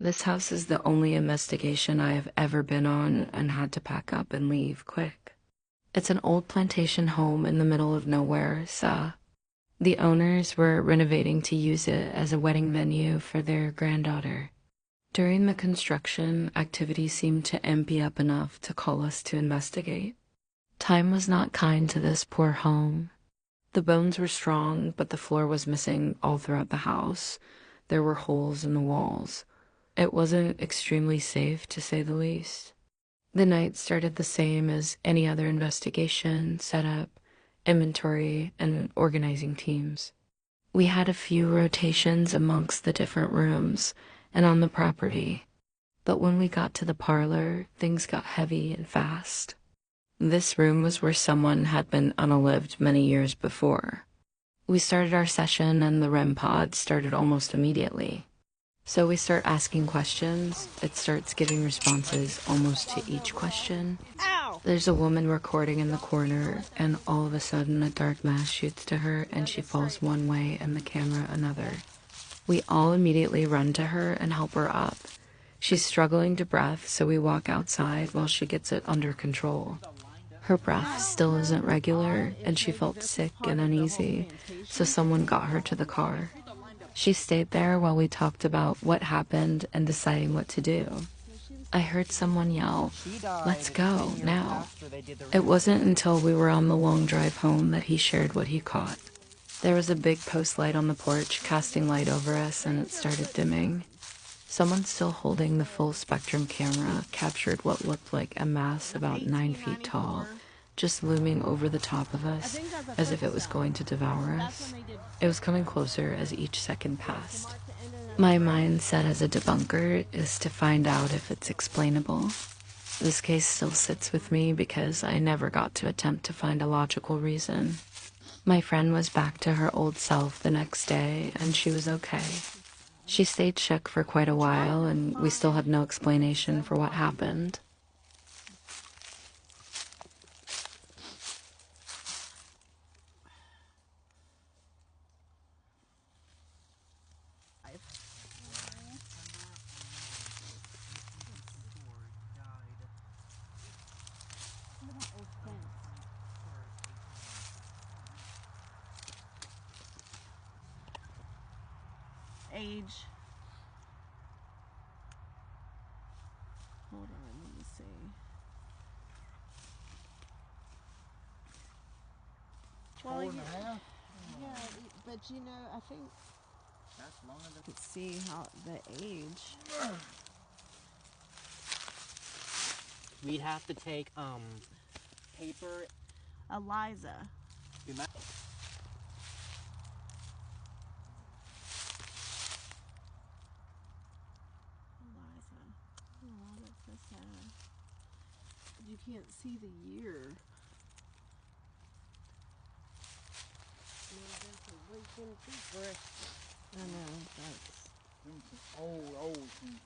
This house is the only investigation I have ever been on and had to pack up and leave quick. It's an old plantation home in the middle of nowhere, so the owners were renovating to use it as a wedding venue for their granddaughter. During the construction, activity seemed to ampy up enough to call us to investigate. Time was not kind to this poor home. The bones were strong, but the floor was missing all throughout the house. There were holes in the walls. It wasn't extremely safe, to say the least. The night started the same as any other investigation, setup, inventory, and organizing teams. We had a few rotations amongst the different rooms and on the property, but when we got to the parlor, things got heavy and fast. This room was where someone had been unalived many years before. We started our session and the REM pod started almost immediately. So we start asking questions. It starts giving responses almost to each question. There's a woman recording in the corner, and all of a sudden a dark mass shoots to her and she falls one way and the camera another. We all immediately run to her and help her up. She's struggling to breath, so we walk outside while she gets it under control. Her breath still isn't regular, and she felt sick and uneasy, so someone got her to the car. She stayed there while we talked about what happened and deciding what to do. I heard someone yell, "Let's go, now." It wasn't until we were on the long drive home that he shared what he caught. There was a big post light on the porch casting light over us, and it started dimming. Someone still holding the full spectrum camera captured what looked like a mass about 9 feet tall, just looming over the top of us as if it was going to devour us. It was coming closer as each second passed. My mindset as a debunker is to find out if it's explainable. This case still sits with me because I never got to attempt to find a logical reason. My friend was back to her old self the next day, and she was okay. She stayed shook for quite a while, and we still have no explanation for what happened. Age. Hold on, let me see. Well, 4.5? yeah, but you know, I think That's long enough. you could see how the age. We'd have to take paper. Eliza. We might. Eliza. Oh, that's so sad. You can't see the year. I know, that's Old things.